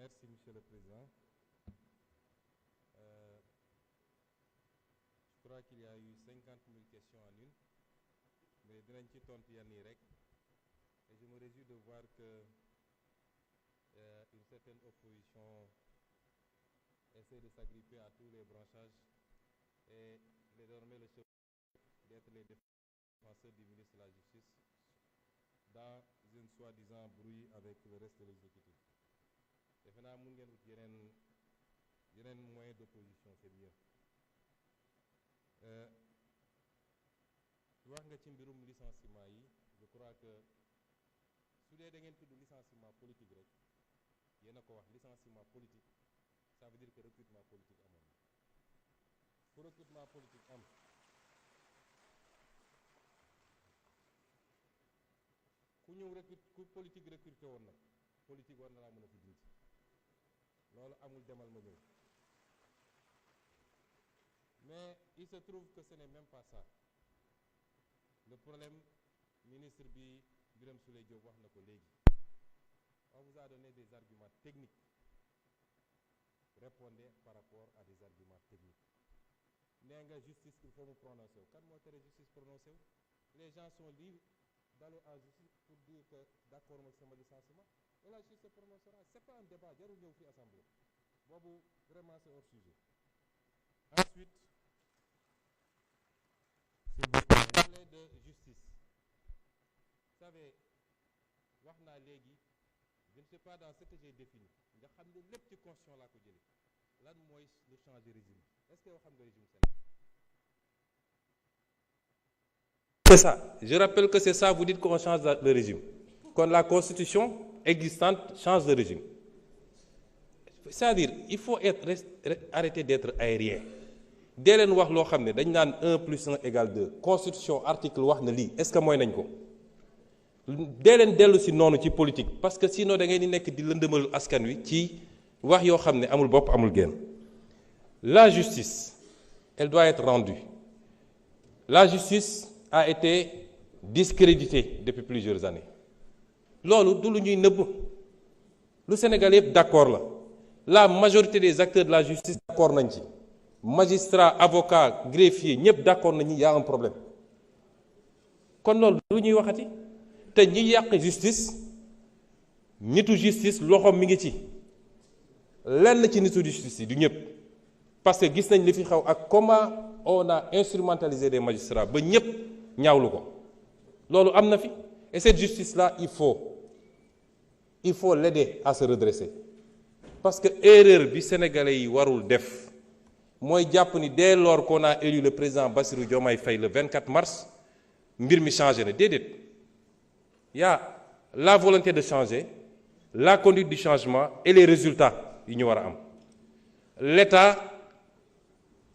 Merci, Monsieur le Président. Je crois qu'il y a eu 50 000 questions en une, mais dinañ ci tontu yenn yi rek. Et je me réjouis de voir que une certaine opposition essaie de s'agripper à tous les branchages et désormais le chef d'être les défenseurs du ministre de la Justice dans une soi-disant brouille avec le reste de l'exécutif. defe naa mun ngeen ut yeneen moyen d'opposition, c'est mieux. wax nga ci mbirum licenciement yi, je crois que su dee da ngeen tudd licenciement politique rek yéen a ko wax licenciement politique, ça veut dire que recrutement politique amoon na. Pour recrutement politique am ku ñëw ku politique recruté woon nag politique war na laa mën a fi dindi. loolu amul demal ma ñëw. Mais il se trouve que ce n'est même pas ça. Le problème, ministre Birame Souleye Diop wax na ko léegi. On vous a donné des arguments techniques. Répondez par rapport à des arguments techniques. Nee nga justice il faut mu prononcer wu. Kan moo tere justice prononcé wu? Les gens sont libres d'aller en justice pour dire que d'accord avec sama licenciement. Et la justice se prononcera. C'est pas un débat, jarul ñëw fi assemblée. Boobu vraiment c'est hors sujet. Ensuite, vous parlez de justice. Vous savez, wax naa léegi, je ne sais pas dans ce que j'ai défini. Nga xam ne lépp ci constitution laa ko jëlee. Lan mooy lu changer régime? Est-ce que yow xam nga régime Sénégal? C'est ça. Je rappelle que c'est ça, vous dites qu'on change le régime. Quand la constitution existante change de régime. C'est-à-dire, il faut arrêter d'être aérien. Dès leen wax loo xam ne dañ naan 1 plus 1 égale 2 constitution article wax na lii est-ce que mooy nañ ko dee leen dellu si noonu ci politique parce que sinon da ngay di nekk di lëndëmal askan wi ci wax yoo xam ne amul bopp amul génn. La justice elle doit être rendue. La justice a été discréditée depuis plusieurs années. Loolu du lu ñuy nëbb lu Sénégal yëpp d'accord la majorité des acteurs de la justice d'accord nañ ci. Magistrats, avocats, greffiers ñëpp d'accord nañu y a un problème kon loolu lu ñuy waxati te ñi yàq justice nitu justice loxoom mi ngi ci lenn ci nitu justice yi du ñëpp parce que gis nañ li fi xew ak comment on a instrumentalisé des magistrats ba ñëpp ñaawlu ko loolu am na fi et cette justice là il faut l'aider à se redresser parce que erreur bi sénégalais yi warul def mooy jàpp ni dès lors qu'on a élu le président Bassirou Diomaye Faye le 24 mars mbir mi changé na déedéet y a la volonté de changer la conduite du changement et les résultats yi ñu war a am l'État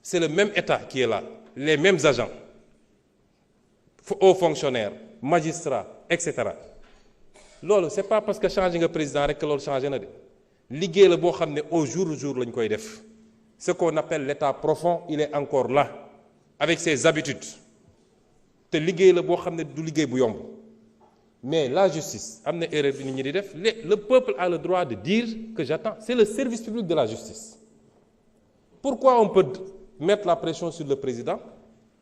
c'est le même État qui est là les mêmes agents hauts fonctionnaires magistrats etc. loolu c'est pas parce que changé nga président rek que loolu changé na de liggéey la boo xam ne au jour le jour lañ koy def. Ce qu'on appelle l'état profond, il est encore là, avec ses habitudes. te liggéey la boo xam ne du liggéey bu yomb mais la justice am na erreur bi nit ñi di def le peuple a le droit de dire que j'attends c'est le service public de la justice. Pourquoi on peut mettre la pression sur le président,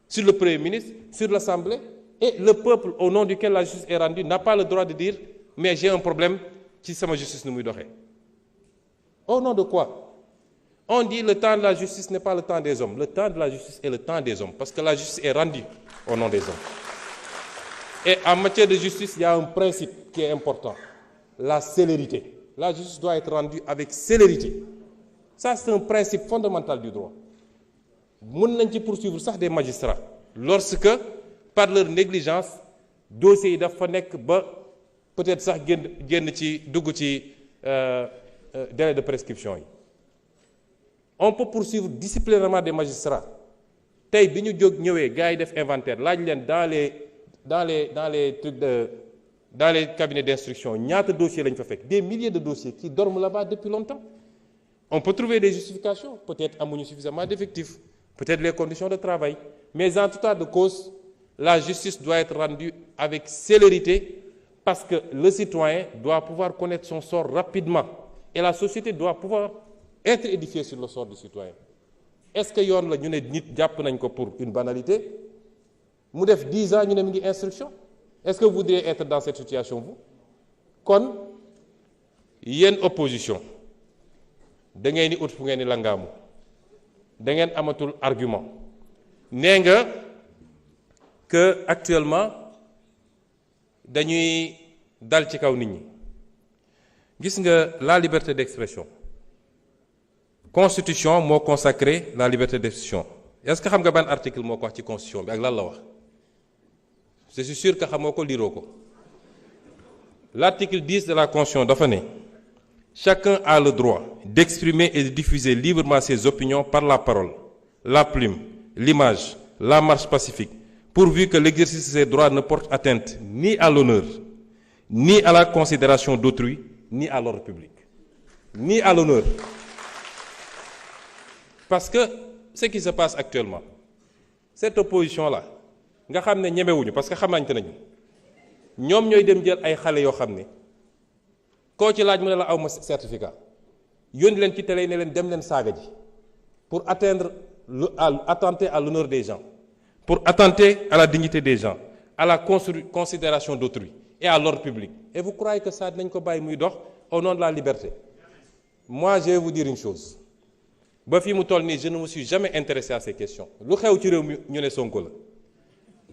sur le premier ministre, sur l'Assemblée et le peuple au nom duquel la justice est rendue n'a pas le droit de dire mais j'ai un problème ci sama justice nu muy doxee. Au nom de quoi? On dit le temps de la justice n'est pas le temps des hommes. Le temps de la justice est le temps des hommes parce que la justice est rendue au nom des hommes. Et en matière de justice, il y a un principe qui est important, la célérité. La justice doit être rendue avec célérité. Ça, c'est un principe fondamental du droit. Mën nañ ci poursuivre sax des magistrats lorsque par leur négligence dossiers yi dafa nekk ba peut-être sax génn ci dugg ci délai de prescription yi. On peut poursuivre disciplinairement des magistrats tey bi ñu jóg ñëwee gars yi def inventaire laaj leen dans les cabinets d'instruction ñaata dossiers lañ fa fekk des milliers de dossiers qui dorment là-bas depuis longtemps. On peut trouver des justifications peut-être amuñu suffisamment d'effectifs peut-être les conditions de travail mais en tout cas de cause la justice doit être rendue avec célérité parce que le citoyen doit pouvoir connaître son sort rapidement et la société doit pouvoir être édifiée sur le sort du citoyen. Est-ce que yoon la ñu ne nit jàpp nañ ko pour une banalité mu def 10 ans ñu ne mu ngi instruction? Est-ce que vous voudriez être dans cette situation vous? Kon yéen opposition da ngeen di ut fu ngeen di langaamu da ngeen amatul argument. Nee nga que actuellement dañuy dal ci kaw nit ñi. Gis nga la liberté d'expression. Constitution moo consacré la liberté d'expression. Est-ce que xam nga ban article moo ko wax ci constitution bi ak lan la wax? Je suis sûr que xamoo ko liroo ko. L'article 10 de la constitution dafa ne chacun a le droit d'exprimer et de diffuser librement ses opinions par la parole, la plume, l'image, la marche pacifique, pourvu que l'exercice de ces droits ne porte atteinte ni à l'honneur, ni à la considération d'autrui, ni à l'ordre public. Ni à l'honneur. Parce que ce qui se passe actuellement, cette opposition-là, nga xam ne ñemewuñu parce que xamante nañu ñoom ñooy dem jël ay xale yoo xam ne koo ci laaj mu ne la aw ma certificat yónni leen ci télé yi ne leen dem leen saaga ji pour attenter à l'honneur des gens, pour attenter à la dignité des gens, à la considération d'autrui et à l'ordre public. Et vous croyez que ça dinañ ko bàyyi muy dox au nom de la liberté? Moi, je vais vous dire une chose. Ba fi mu toll nii je ne me suis jamais intéressé à ces questions. Lu xew ci réew mi ñu ne Sonko la.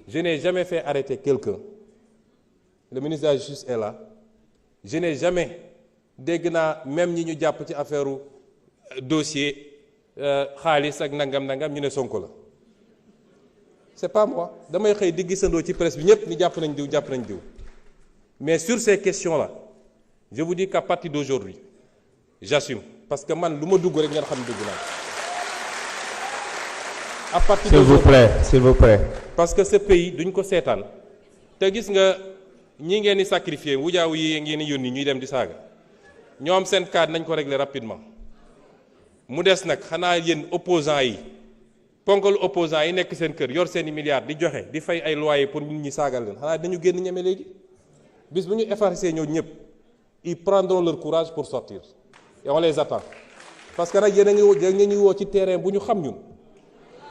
Je n'ai jamais fait arrêter quelqu'un. Le ministre de la Justice est là. Je n'ai jamais dégg naa même ñi ñu jàpp ci affaire dossier xaalis ak nangam ñu ne Sonko la. C'est pas moi. Damay xëy di gisandoo ci presse bi ñëpp ni jàpp nañ diw. Mais sur ces questions-là, je vous dis qu'à partir d'aujourd'hui, j'assume. Parce que man lu ma dugg rek ngeen xam ne dugg naa. À partir s'il vous plaît. Parce que ce pays duñ ko seetaan te gis nga ñi ngeen di sacrifier wujaaw yi ngeen di yónni ñuy dem di saaga ñoom seen cas nañ ko régler rapidement. Mu des nag xanaa yéen opposants yi ponkal opposants yi nekk seen kër yor seeni milliards di joxe di fay ay loyer pour nit ñi saagal leen xanaa dañu génn ñeme léegi bis bu ñu effacer ñoo ñëpp ils prendront leur courage pour sortir et on les attend parce que nag yéen a ngi woo ci terrain bu ñu xam ñun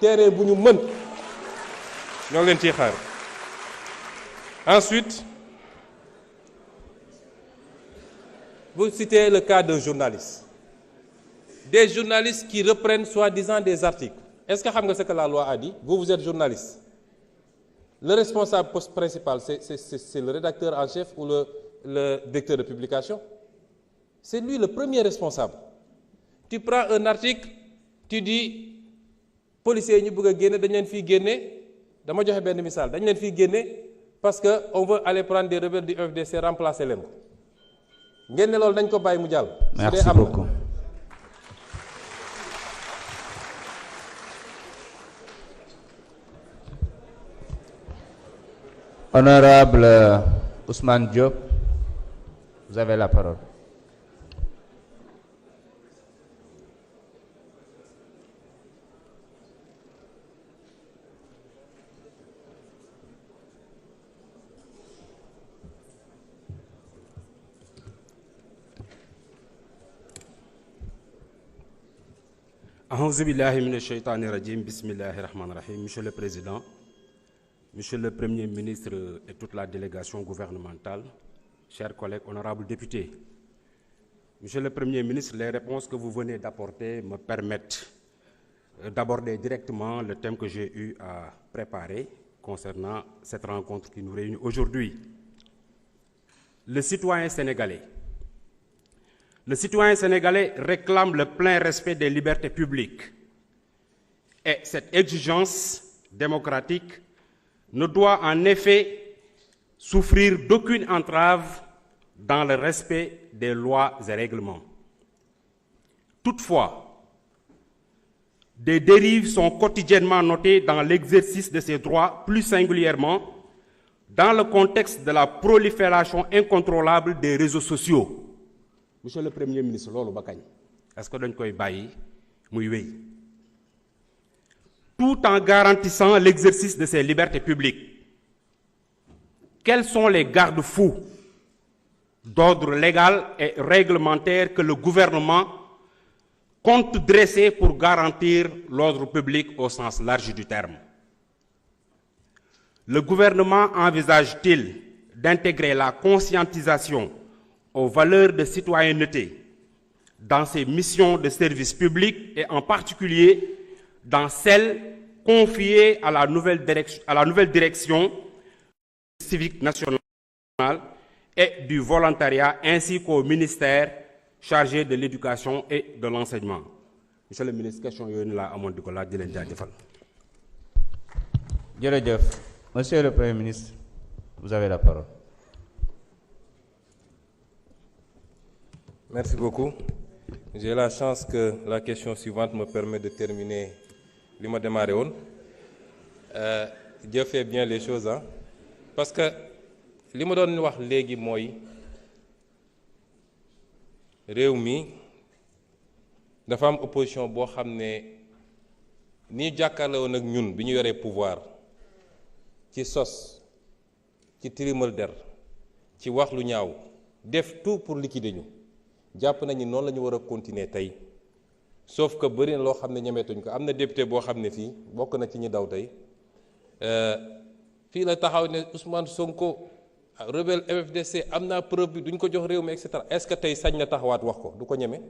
terrain bu ñu mën ñoo leen ciy xaar. Ensuite, vous citez le cas d'un journaliste. Des journalistes qui reprennent soi-disant des articles. Est-ce que xam nga ce que la loi a dit? Vous êtes journaliste. Le responsable principal, c'est le rédacteur en chef ou le directeur de publication? C'est lui le premier responsable. Tu prends un article, tu dis policiers yi ñu bëgg a génne dañ leen fiy génne dama joxe benn misaal dañ leen fiy génne parce que on veut aller prendre des rebelles du FDC remplacer leen ko ngeen ne loolu dañ ko bàyyi mu jàll. Merci beaucoup. Honorable Ousmane Diop, vous avez la parole. A'uuzu billahi minash shaytaani rajim, bismillahi rahmani rahim. Monsieur le Président, Monsieur le Premier ministre et toute la délégation gouvernementale, chers collègues, honorables députés, Monsieur le Premier ministre, les réponses que vous venez d'apporter me permettent d'aborder directement le thème que j'ai eu à préparer concernant cette rencontre qui nous réunit aujourd'hui. Le citoyen sénégalais réclame le plein respect des libertés publiques et cette exigence démocratique ne doit en effet souffrir d'aucune entrave dans le respect des lois et règlements. Toutefois, des dérives sont quotidiennement notées dans l'exercice de ces droits, plus singulièrement dans le contexte de la prolifération incontrôlable des réseaux sociaux. Monsieur le Premier ministre, loolu ba kañ est-ce que dañ koy bàyyi muy wéy tout en garantissant l'exercice de ces libertés publiques? Quels sont les garde-fous d'ordre légal et réglementaire que le gouvernement compte dresser pour garantir l'ordre public au sens large du terme. Le gouvernement envisage-t-il d'intégrer la conscientisation aux valeurs de citoyenneté dans ses missions de service public et en particulier dans celles confiées à la nouvelle direction civique nationale et du volontariat ainsi qu'au ministère chargé de l'éducation et de l'enseignement. Monsieur le ministre, question yooyu ni laa amoon di ko laaj di leen jaajëfal. Jërëjëf. Monsieur le Premier ministre, vous avez la parole. Merci beaucoup. J'ai la chance que la question suivante me permet de terminer li ma démarré woon. Dieu fait bien les choses, hein? Parce que li ma doon wax léegi mooy réew mi dafa am opposition boo xam ne nii jàkkaarloo woon ak ñun bi ñu yoree pouvoir ci sos ci tilimal der ci wax lu ñaaw def tout pour liquider ñu jàpp nañu noonu la ñu war a continuer tey sauf que bëri na loo xam ne ñemeetuñ ko. am na député boo xam ne fii bokk na ci ñi daw tey fii la taxaw ne Ousmane Sonko rebelle MFDC am naa preuve bi duñ ko jox réew mi et cetera. Est-ce que tey sañ na taxawaat wax ko? Du ko ñeme.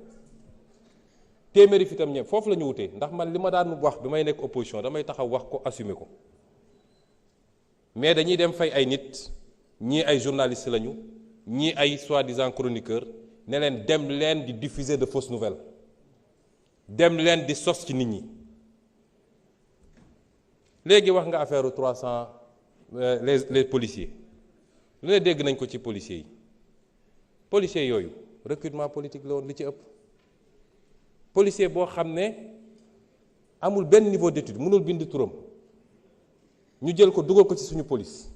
téeméeri fi tam ñeme foofu la ñu wutee ndax man li ma daan wax bi may nekk opposition damay taxaw wax ko assumer ko mais dañuy dem fay ay nit ñii ay journalistes lañu ñii ay soi-disant chroniqueurs ne leen dem leen di diffuser de fausses nouvelles dem leen di sos ci nit ñi. léegi wax nga affaire 300 les policiers lu ne dégg nañ ko ci policiers yooyu recrutement politique la woon li ci ëpp. policier boo xam ne amul benn niveau d'étude mënul bind turam ñu jël ko dugal ko ci suñu police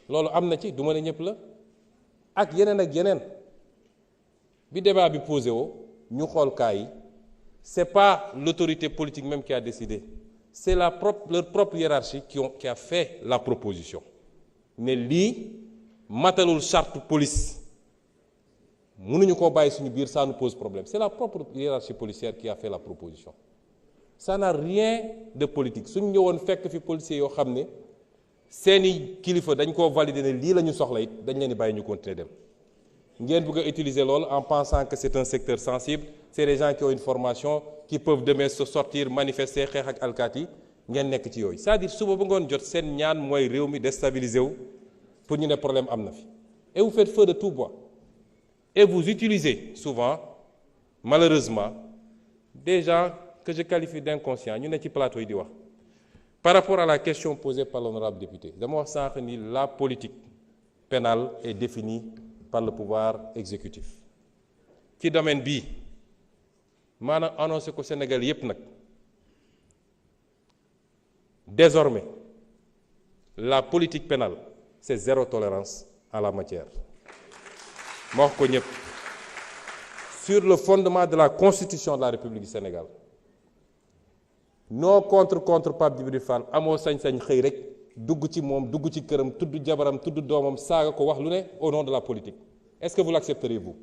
loolu am na ci du ma ne ñëpp la ak yeneen bi débat bi posé woo ñu xool cas yi c'est pas l'autorité politique même qui a décidé c'est leur propre hiérarchie qui a fait la proposition ne lii matalul charte police mënuñu koo bàyyi suñu biir ça nous pose problème. C'est la propre hiérarchie policière qui a fait la proposition. Ça n'a rien de politique. suñu ñëwoon fekk fi policiers yoo xam ne seeni kilifa dañ koo valider ne lii la ñu soxla it dañ leen di bàyyi ñu continuer dem ngeen bëgg a utiliser loolu en pensant que c'est un secteur sensible. C'est des gens qui ont une formation qui peuvent demain se sortir manifester xeex ak alkaati ngeen nekk ci yooyu. C'est-à-dire suba ba ngoon jot seen ñaan mooy réew mi déstabiliser wu pour ñu ne problème am na fi et vous faites feu de tout bois. Et vous utilisez souvent, malheureusement, des gens que je qualifie d'inconscients. Ñu ne ci plateau yi di wax. Par rapport à la question posée par l'honorable député, dama wax sànq ni la politique pénale est définie par le pouvoir exécutif. Ci domaine bii maanaam annoncé ko Sénégal yépp nag désormais la politique pénale c'est zéro tolérance en la matière. ma wax ko ñëpp sur le fondement de la constitution de la République du Sénégal non contre Pape Djibril Fall amoo sañ-sañ xëy rek dugg ci moom dugg ci këram tudd jabaram tudd doomam saaga ko wax lu ne au nom de la politique. Est-ce que vous l'accepterez vous?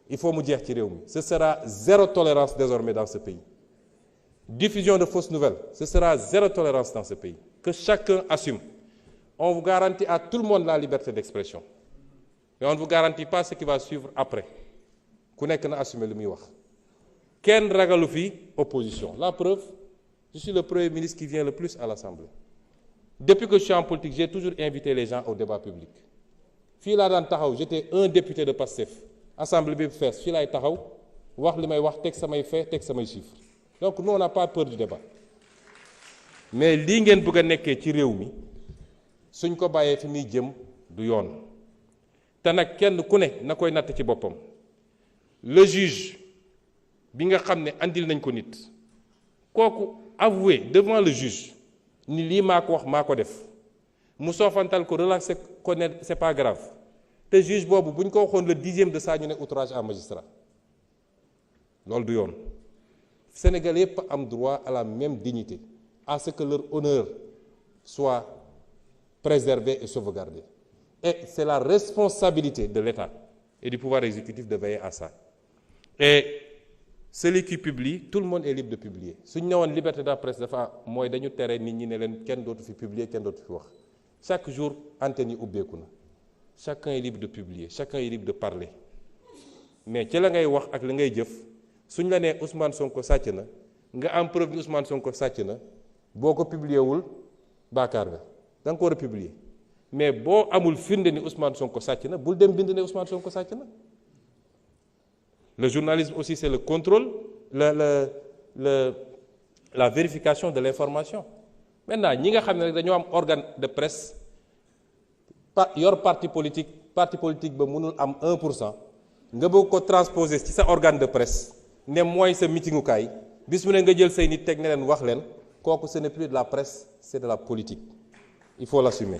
Il faut mu jeex ci réew mi. Ce sera zéro tolérance désormais dans ce pays. Diffusion de fausses nouvelles, ce sera zéro tolérance dans ce pays. Que chacun assume. On vous garantit à tout le monde la liberté d'expression. Mais on ne vous garantit pas ce qui va suivre après. Ku nekk na assumer li muy wax. Kenn ragalu fi opposition. La preuve, je suis le premier ministre qui vient le plus à l'Assemblée. Depuis que je suis en politique, j'ai toujours invité les gens au débat public. Fii laa daan taxaw, j'étais un député de Pastef. Assemblée bi fees fii laay taxaw wax li may wax teg samay faits teg samay chiffres. Donc nous on n'a pas peur du débat. Mais lii ngeen bëgg a nekkee ci réew mi suñ ko bàyyee fi muy jëm du yoon. Te nag kenn ku ne na koy natt ci boppam. Le juge bi nga xam ne andil nañ ko nit kooku avouer devant le juge ni lii maa ko wax maa ko def mu soofantal ko relaxé ko ne c'est pas grave te juge boobu bu ñu ko waxoon le 10e de ça ñu ne outrage à magistrat loolu du yoon. Sénégalais yëpp am droit à la même dignité à ce que leur honneur soit préservé et sauvegardé. Et c'est la responsabilité de l'État et du pouvoir exécutif de veiller à ça. Et celui qui publie, tout le monde est libre de publier. Si nous avons une liberté de la presse, nous avons des terrains qui d'autres fi publier, qui d'autres fi wax. Chaque jour, antenne yi ubbeeku na. Chacun est libre de publier, chacun est libre de parler. Mais ci la ngay wax ak la ngay jëf, suñ la nee Ousmane Sonko sàcc na, nga am preuve ni Ousmane Sonko sàcc na, boo ko publier wul baakaar nga. Da nga ko war a publier. Mais boo amul firnde ni Ousmane Sonko sàcc na, bul dem bind ne Ousmane Sonko sàcc na. Le journalisme aussi, c'est le contrôle, la vérification de l'information. Maintenant, ñi nga xam ne dañoo am organe de presse yor parti politique ba mënul am 1%, nga bëgg ko transposer ci sa organe de presse ne mooy sa meetingukaay bis mu ne nga jël say nit teg ne leen wax leen kooku ce n'est plus de la presse, c'est de la politique. Il faut l'assumer.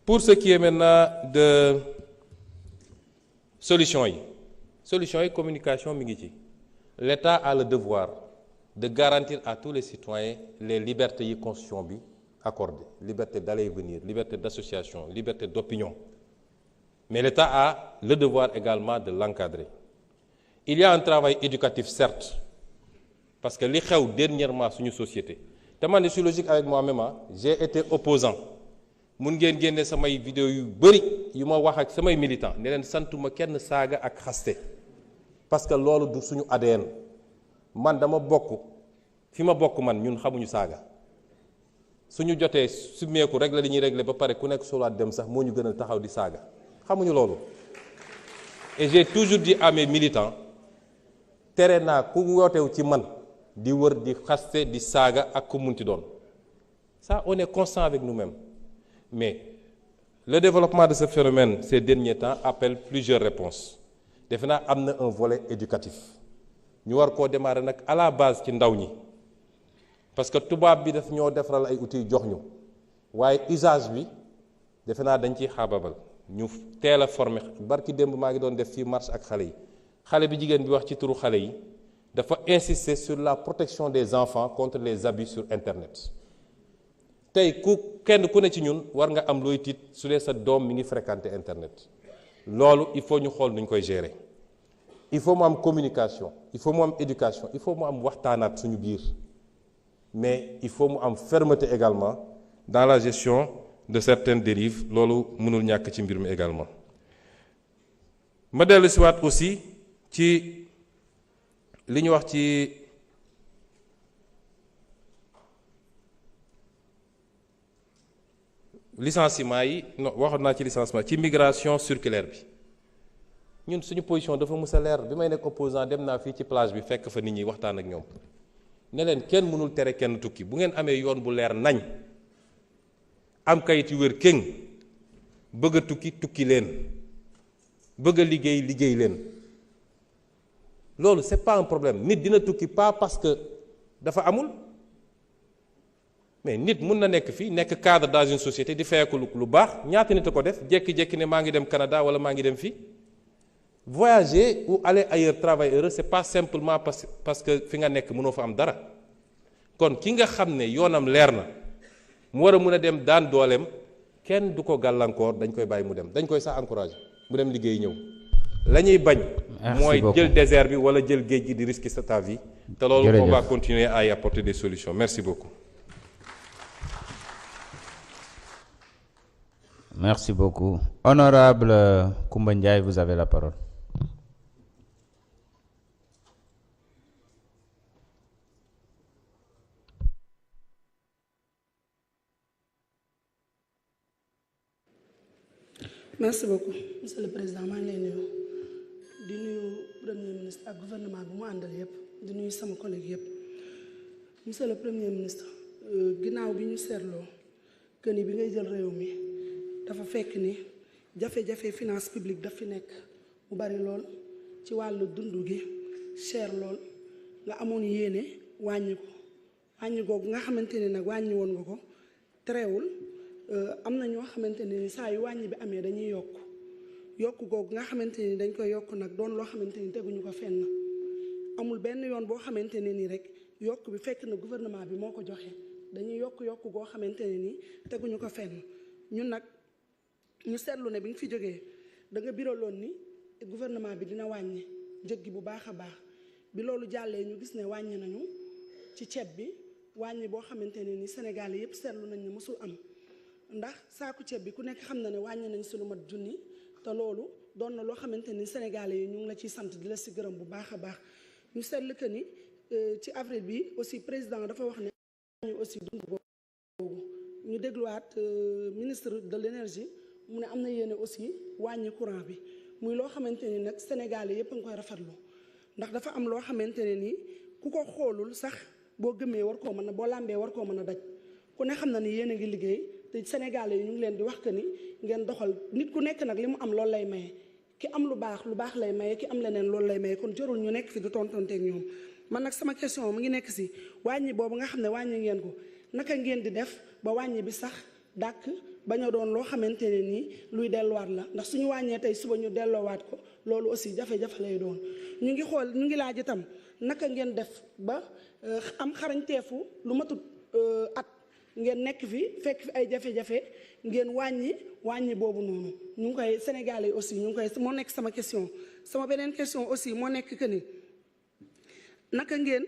Pour ce qui est maintenant de solution yi communication mi ngi ci. L'État a le devoir de garantir à tous les citoyens les libertés yi constitution bi accordé, liberté d'aller et venir, liberté d'association, liberté d'opinion. Mais l'État a le devoir également de l'encadrer. Il y a un travail éducatif, certes, parce que li xew dernièrement suñu société. Te man je suis logique avec moi-même, j'ai été opposant. Mun ngeen génne samay vidéo yu bari yu ma wax ak samay militants ne leen santuma kenn saaga ak xaste parce que loolu du suñu ADN. Man dama bokk fi ma bokk man ñun xamuñu saaga. Suñu jotee summeeku rek la li ñuy régler ba pare ku nekk solaat dem sax moo ñu gënal taxaw di saaga xamuñu loolu. Et j'ai toujours dit à mes militants tere naa ku wootew ci man di wër di xaste di saaga ak ku munti doon. Ça on est constant avec nous-mêmes. Mais le développement de ce phénomène ces derniers temps appelle plusieurs réponses. Defe naa am na un volet éducatif. Ñu war koo démarrer nag à la base ci ndaw ñi. Parce que tubaab bi daf ñoo defaral ay outils jox ñu waaye usage bi defe naa dañ ciy xaababal ñu teel a former barki démb maa ngi doon def fii marche ak xale yi xale bi jigéen bi wax ci turu xale yi dafa insister sur la protection des enfants contre les abus sur Internet. Tey kenn ku ne ci ñun war nga am looy tiit su dee sa doom mi ngi fréquenter Internet loolu il faut ñu xool nuñ koy gérer il faut mu am communication il faut mu am éducation il faut mu am waxtaanaat suñu biir. Mais il faut mu am fermeté également dans la gestion de certaines dérives loolu mënul ñàkk ci mbir mi également. Ma dellu si waat aussi ci li ñu wax ci licenciement yi non waxoon naa ci licenciement ci migration circulaire bi ñun suñu position dafa mës a leer bi may nekk opposant dem naa fii ci plage bi fekk fa nit ñi waxtaan ak ñoom. Ne leen kenn mënul tere kenn tukki bu ngeen amee yoon bu leer nañ am kayit yu wér kéng bëgg a tukki leen bëgg a liggéey leen loolu c'est pas un problème nit dina tukki pas parce que dafa amul mais nit mun na nekk fii nekk cadre dans une société di fayeku lu baax ñaata nit a ko def jékki-jékki ne maa ngi dem Canada wala maa ngi dem fii voyager ou aller ailleurs travailler heureux c'est pas simplement parce que fi nga nekk mënoo fa am dara kon ki nga xam ne yoonam leer na mu war a mun a dem daan dooleem kenn du ko gàllankoor dañ koy bàyyi mu dem dañ koy sax encourager mu dem liggéey ñëw la ñuy bañ mooy jël désert bi wala jël géej gi di risquer ta vie te loolu on va continuer à y apporter des solutions merci beaucoup. Merci beaucoup. Honorable Koumba Ndiaye, vous avez la parole. Merci beaucoup monsieur le président maa ngi lay nuyu di nuyu premier ministre ak gouvernement bi mu àndal yëpp di nuyu sama collègue yëpp monsieur le premier ministre ginnaaw bi ñu seetloo que ni bi ngay jël réew mi dafa fekk ni jafe-jafe finance publique daf fi nekk mu bari lool ci wàllu dund gi cher lool nga amoon yéene wàññi googu nga xamante ne nag wàññi woon nga ko terewul am na ñoo xamante ne ni saa yu wàññi bi amee dañuy yokk googu nga xamante ni dañ koy yokk nag doon loo xamante ni teguñu ko fenn amul benn yoon boo xamante ne ni rek yokk bi fekk na gouvernement bi moo ko joxe dañuy yokk goo xamante ne nii teguñu ko fenn. ñun nag ñu seetlu ne bi nga fi jógee da nga biraloon ni gouvernement bi dina wàññi njëg gi bu baax a baax bi loolu jàllee ñu gis ne wàññi nañu ci ceeb bi wàññi boo xamante ne ni Sénégal yëpp seetlu nañ ne mosul am ndax saaku ceeb bi ku nekk xam na ne wàññi nañ suñu mat junni te loolu doon na loo xamante ni Sénégalais yi ñu ngi la ciy sant di la si gërëm bu baax a baax ñu seetlu que ni ci avril bi aussi président dafa wax ne wàññi aussi dund boobu ñu dégluwaat ministre de l'énergie mu ne am na yéene aussi wàññi courant bi muy loo xamante ni nag Sénégalais yëpp a ngi koy rafetlu ndax dafa am loo xamante ne ni ku ko xoolul sax boo gëmee war koo mën a boo làmbee war koo mën a daj ku ne xam na ni yéen a ngi liggéey te Sénégalais yi ñu ngi leen di wax que ni ngeen doxal nit ku nekk nag li mu am loolu lay maye ki am lu baax lay maye ki am leneen loolu lay maye kon jarul ñu nekk fi di tontonteeg ñoom man nag sama question mu ngi nekk si wàññi boobu nga xam ne wàññi ngeen ko naka ngeen di def ba wàññi bi sax dàkk bañ a doon loo xamante ne nii luy delluwaat la ndax suñu wàññee tey suba ñu delloowaat ko loolu aussi jafe-jafe lay doon ñu ngi laaj itam naka ngeen def ba am xarañteefu lu matut at ngeen nekk fi fekk fi ay jafe-jafe ngeen wàññi boobu noonu ñu ngi koy Sénégalais aussi ñu ngi koy moo nekk sama question sama beneen question aussi moo nekk que ni naka ngeen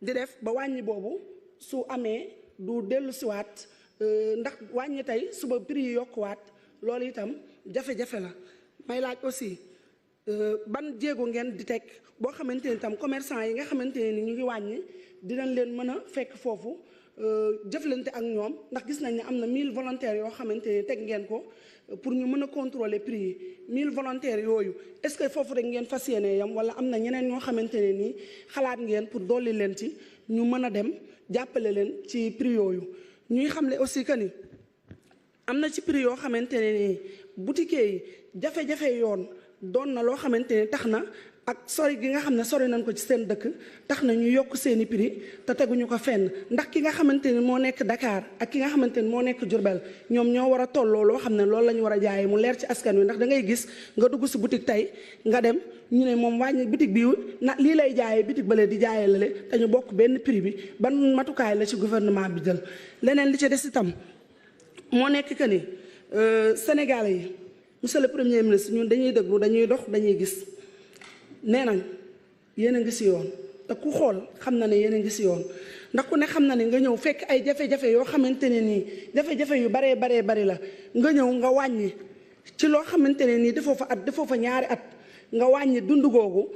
di def ba wàññi boobu su amee du dellu siwaat ndax wàññi tey suba prix yi yokkuwaat loolu itam jafe-jafe la may laaj aussi ban jéego ngeen di teg boo xamante ni itam commerçant yi nga xamante ne ni ñu ngi wàññi dinañ leen mën a fekk foofu jëflante ak ñoom ndax gis nañ ne am na 1000 volontaires yoo xamante ne teg ngeen ko pour ñu mën a contrôler prix yi 1000 volontaires yooyu est-ce que foofu rek ngeen fas yéene yam wala am na ñeneen ñoo xamante ne nii xalaat ngeen pour dolli leen ci ñu mën a dem jàppale leen ci prix yooyu ñuy xamle aussi que ni am na ci prix yoo xamante ne nii boutique yi jafe-jafe yoon doon na loo xamante ne tax na ak sori gi nga xam ne sori nañ ko ci seen dëkk tax na ñu yokk seeni prix te teguñu ko fenn ndax ki nga xamante ni moo nekk Dakar ak ki nga xamante ni moo nekk Diourbel ñoom ñoo war a tolloo loo xam ne loolu la ñu war a jaayee mu leer ci askan wi ndax da ngay gis nga dugg si boutique tey nga dem ñu ne moom wàññi boutique bi na lii lay jaayee boutique bële di jaayee lale te ñu bokk benn prix bi ban matukaay la ci gouvernement bi jël leneen li ci des itam moo nekk que ni Sénégalais yi monsieur le premier ministre ñun dañuy déglu dañuy dox dañuy gis nee nañ yéen a ngi si yoon te ku xool xam na ne yéen a ngi si yoon ndax ku ne xam na ne nga ñëw fekk ay jafe-jafe yoo xamante ne nii jafe-jafe yu bari la nga ñëw nga wàññi ci loo xamante ne nii defoo fa ñaari at nga wàññi dund googu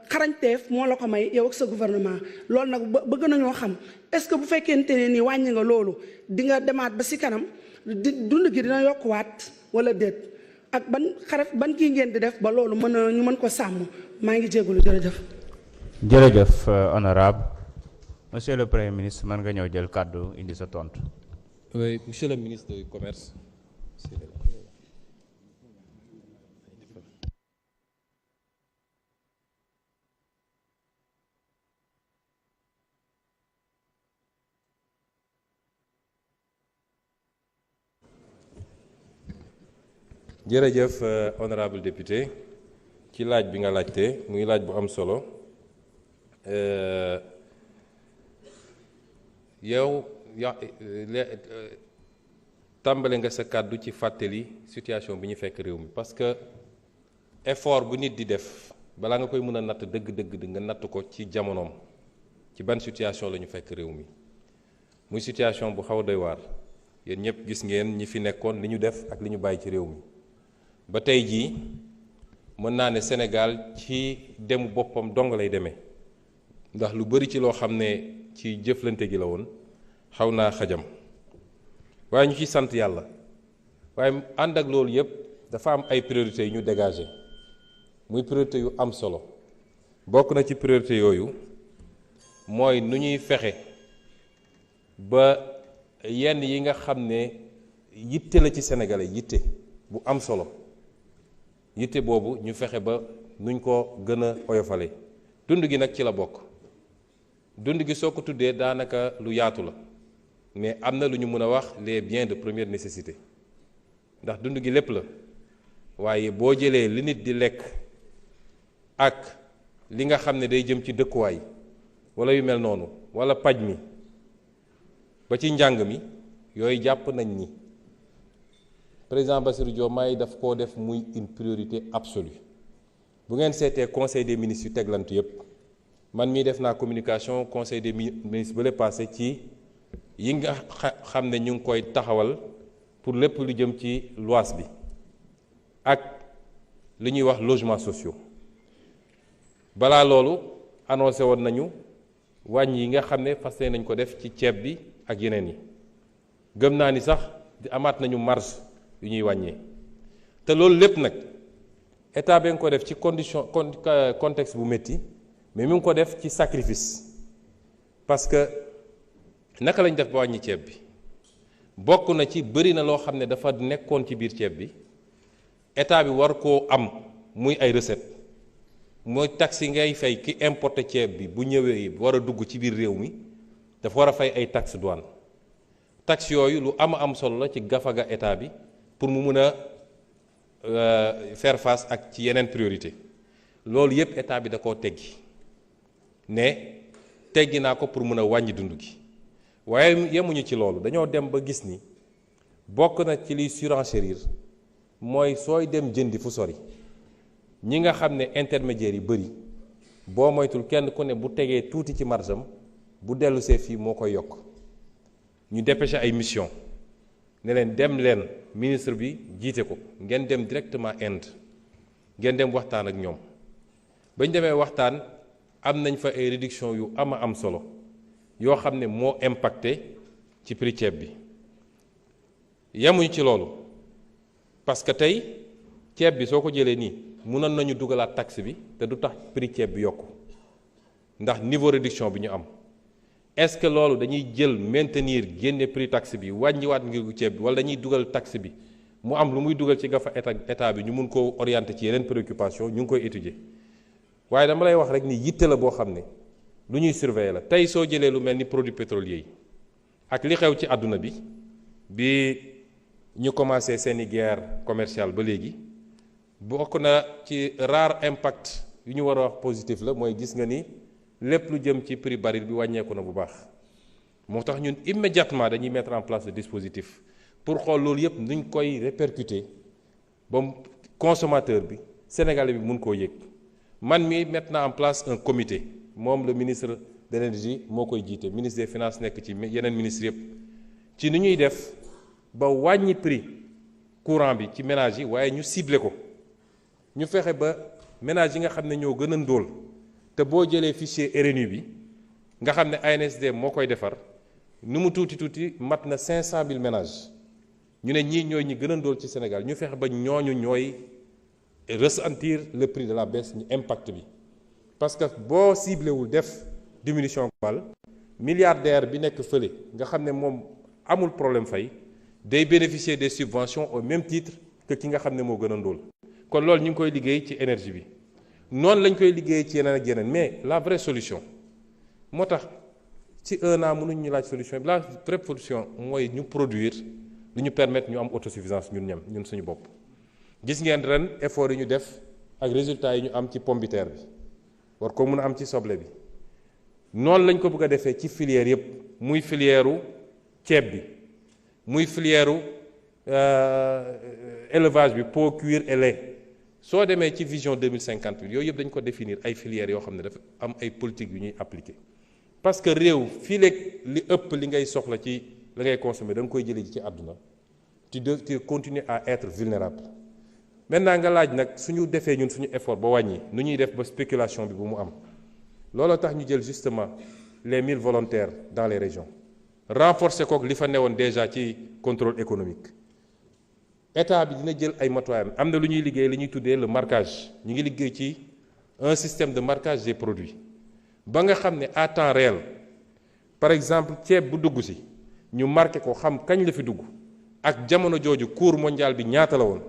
xarañteef moo la ko may yow ak sa gouvernement loolu nag bëgg nañoo xam est-ce que bu fekkente ne nii wàññi nga loolu di nga demaat ba si kanam dund gi dina yokkuwaat wala déet ak ban kii ngeen di def ba loolu ñu mën ko sàmm maa ngi jégalu jërëjëf. jërëjëf honorable monsieur le premier ministre mën nga ñëw jël kàddu indi sa tontu. oui monsieur le ministre du commerce. jërëjëf honorable député ci laaj bi nga laajte muy laaj bu am solo yow tàmbale nga sa kàddu ci fàttali situation bi ñu fekk réew mi parce que effort bu nit di def balaa nga koy mën a natt dëgg-dëgg nga natt ko ci jamonoom ci ban situation la ñu fekk réew mi muy situation bu xaw a doy waar yéen ñëpp gis ngeen ñi fi nekkoon li ñu def ak li ñu bàyyi ci réew mi ba tey jii mën naa ne Sénégal ci demu boppam dong lay demee ndax lu bari ci loo xam ne ci jëflante gi la woon xaw naa xajam waaye ñu ci sant yàlla waaye ànd ak loolu yépp dafa am ay priorités yu ñu dégagé muy priorité yu am solo bokk na ci priorité yooyu mooy nu ñuy fexe ba yenn yi nga xam ne yitte la ci sénégalais yitte bu am solo yitte boobu ñu fexe ba nuñ ko gën a oyofale dund gi nag ci la bokk dund gi soo ko tuddee daanaka lu yaatu la mais am na lu ñu mën a wax les biens de première nécessité ndax dund gi lépp la waaye boo jëlee li nit di lekk ak li nga xam ne day jëm ci dëkkuwaay wala yu mel noonu wala paj mi ba ci njàng mi yooyu jàpp nañ ni président Bassirou Diomaye daf koo def muy une priorité absolue bu ngeen seetee conseil des ministres yu teglantu yépp man mii def naa communication conseil des ministres ba le passé ci yi nga xam ne ñu ngi koy taxawal pour lépp lu jëm ci lois bi ak li ñuy wax logements sociaux balaa loolu annoncé woon nañu wàññi yi nga xam ne fas nañ ko def ci ceeb bi ak yeneen yi gëm naa ni sax di amaat nañu marge yu ñuy wàññee te loolu lépp nag état bi nga ko def ci contexte bu métti mais mi ngi ko def ci sacrifice parce que naka lañ def ba wàññi ceeb bi bokk na ci bëri na loo xam ne dafa nekkoon ci biir ceeb bi état bi war koo am muy ay recette mooy taxe yi ngay fay ki importé ceeb bi bu ñëwee war a dugg ci biir réew mi dafa war a fay ay taxe douane taxe yooyu lu am solo la ci gafaga état bi pour mu mun a faire face ak ci yeneen priorité loolu yépp état bi da koo teggi ne teggi naa ko pour mun a wàññi dund gi waaye yemuñu ci loolu dañoo dem ba gis ni bokk na ci liy surenchérir mooy sooy dem jëndi fu sori ñi nga xam ne intermédiaires yi bëri boo moytul kenn ku ne bu tegee tuuti ci marge bu dellu see fii moo koy yokk ñu dépêché ay mission ne leen dem leen ministre bi jiite ko ngeen dem directement Inde ngeen dem waxtaan ak ñoom bañ demee waxtaan am nañ fa ay réduction yu am solo yoo xam ne moo impacté ci prix ceeb bi yemuñ ci loolu parce que tey ceeb bi soo ko jëlee nii mënoon nañu dugalaat taxe bi te du tax prix ceeb bi yokku ndax niveau réduction bi ñu am est-ce que loolu dañuy jël maintenir génne prix taxe bi wàññiwaat ngir ceeb bi wala dañuy dugal taxe bi mu am lu muy dugal ci gafa état bi ñu mun koo orienter ci yeneen préoccupation ñu ngi koy étudier waaye dama lay wax rek ni yitte la boo xam ne lu ñuy surveiller la tey soo jëlee lu mel ni produits pétroliers yi ak li xew ci àdduna bi ñu commencé seeni guerre commerciale ba léegi bokk na ci rare impact yu ñu war a wax positif la mooy gis nga ni lépp lu jëm ci prix baril bi wàññeeku na bu baax moo tax ñun immédiatement dañuy mettre en place le dispositif pour xool loolu yëpp nuñ koy répercuter ba consommateur bi sénégalais bi mun koo yëg man mi mettre na en place un comité moom le ministre de l'énergie moo koy jiite ministre des finances nekk ci yeneen ministres yëpp ci ni ñuy def ba wàññi prix courant bi ci ménage yi waaye ñu ciblé ko ñu fexe ba ménage yi nga xam ne ñoo gën a ndóol te boo jëlee fichier RNU bi nga xam ne ANSD moo koy defar nu mu tuuti mat na 500 000 ménages ñu ne ñii ñooy ñi gën a ndóol ci Sénégal ñu fexe ba ñooñu ñooy ressentir le prix de la baisse ñu impact bi parce que boo ciblé wul def diminution globale milliardaire bi nekk fële nga xam ne moom amul problème fay day bénéficier des subventions au même titre que ki nga xam ne moo gën a ndóol kon loolu ñu ngi koy liggéey ci énergie bi noonu lañ koy liggéey ci yeneen ak yeneen mais la vraie solution moo tax ci 1 an mënuñ ñu laaj solution bi la vraie solution mooy ñu produire lu ñu permettre ñu am autosuffisance ñun suñu bopp. gis ngeen ren effort yi ñu def ak résultats yi ñu am ci pomme de terre bi war ko mën a am ci soble bi noonu lañ ko bëgg a defee ci filière yëpp muy filière u ceeb bi muy filière u élevage bi pot cuir et lait. soo demee ci vision 2058 yooyu yëpp dañ ko définir ay filières yoo xam ne dafa am ay politique yu ñuy appliquer parce que réew fii léegi li ëpp li ngay soxla ci la ngay consommer da nga koy jëlee ci àdduna tu continues à être vulnérable maintenant nga laaj nag suñu defee ñun suñu effort ba wàññi nu ñuy def ba spéculation bi bu mu am looloo tax ñu jël justement les 1000 volontaires dans les régions renforcer kook li fa newoon déjà ci contrôle économique état bi dina jël ay matuwaayam am na lu ñuy liggéey li ñuy tuddee le marquage ñu ngi liggéey ci un système de marquage des produits ba nga xam ne à temps réel par exemple ceeb bu dugg si ñu marqué ko xam kañ la fi dugg ak jamono jooju cours mondial bi ñaata la woon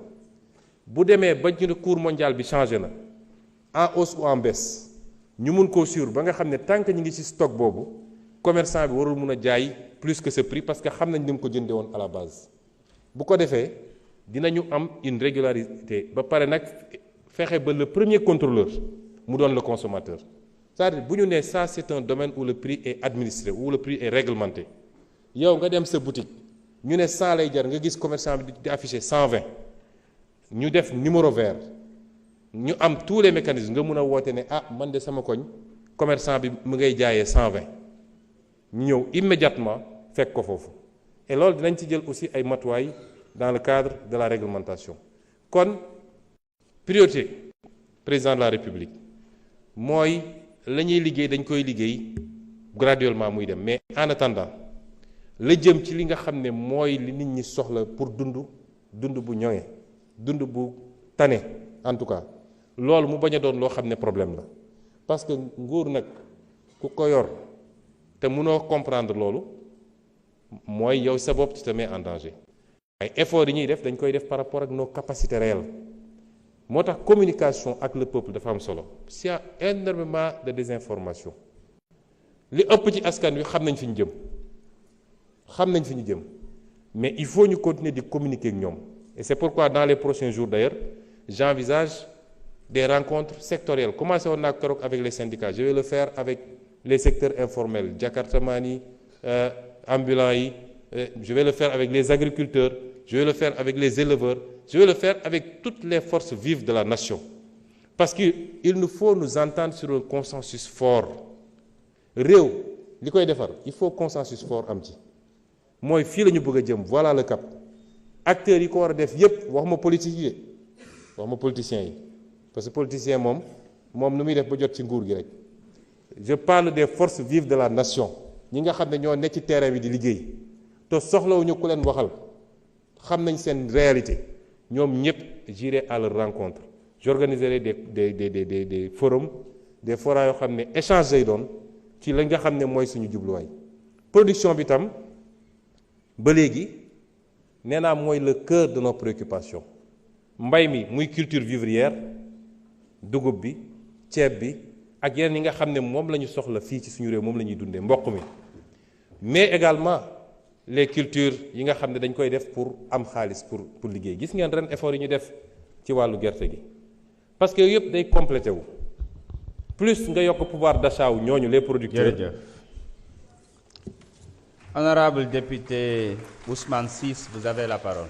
bu demee ba ñu ne cours mondial bi changé na en hausse ou en baisse ñu mun koo suivre ba nga xam ne tant que ñu ngi ci stock boobu commerçant bi warul mun a jaay plus que ce prix parce que xam nañ ni mu ko jëndee woon à la base bu ko defee dinañu am une régularité ba pare nag fexe ba le premier contrôleur mu doon le consommateur c'est-à-dire bu ñu nee ça c'est un domaine où le prix est administré où le prix est réglementé yow nga dem sa boutique ñu ne 100 lay jar nga gis commerçant bi di affiché 120 ñu def numéro vert ñu am tous les mécanismes nga mun a woote ne ah man de sama koñ commerçant bi mu ngay jaayee 120 ñu ñëw immédiatement fekk ko foofu et loolu dinañ ci jël aussi ay matuwaay dans le cadre de la réglementation kon priorité président de la République mooy la ñuy liggéey dañ koy liggéey graduellement muy dem mais en attendant la jëm ci li nga xam ne mooy li nit ñi soxla pour dund bu ñoŋe dund bu tane en tout cas loolu mu bañ a doon loo xam ne problème la parce que nguur nag ku ko yor te mënoo comprendre loolu mooy yow sa bopp tu te mets en danger ay efforts yi ñuy def dañ koy def par rapport ak nos capacités réelles moo tax communication ak le peuple dafa am solo s'il y a énormément de désinformation li ëpp ci askan wi xam nañ fi ñu jëm mais il faut ñu continuer di communiquer ak ñoom et c'est pourquoi dans les prochains jours d'ailleurs j'envisage des rencontres sectorielles commencé woon naa keroog avec les syndicats je vais le faire avec les secteurs informels jakartamaan yi ambulants yi je vais le faire avec les agriculteurs je vais le faire avec les éleveurs je vais le faire avec toutes les forces vives de la nation parce que il nous faut nous entendre sur un consensus fort réew li koy defar il faut consensus fort am ci mooy fii la ñu bëgg a jëm voilà le cap acteurs yi ko war a def yépp waxuma politique yi waxuma politiciens yi parce que politicien moom nu muy def ba jot ci nguur gi rek je parle des forces vives de la nation ñi nga xam ne ñoo nekk ci terrain bi di liggéey te soxlawuñu ku leen waxal xam nañ seen réalité ñoom ñëpp j'irai à leur rencontre j'organiserai des forums des forats yoo xam ne échange lay doon ci la nga xam ne mooy suñu jubluwaay production bi tam ba léegi nee naa mooy le cœur de nos préoccupations mbay mi muy culture vivrière dugub bi ceeb bi ak yeneen yi nga xam ne moom la ñu soxla fii ci suñu réew moom la ñuy dundee mboq mi mais également les cultures yi nga xam ne dañ koy def pour am xaalis pour liggéey gis ngeen ren effort yi ñu def ci wàllu gerte gi parce que yëpp day complété wu plus nga yokk pouvoir d'achat wu ñooñu les producteurs. jërëjëf honorable député Ousmane Ciss vous avez la parole.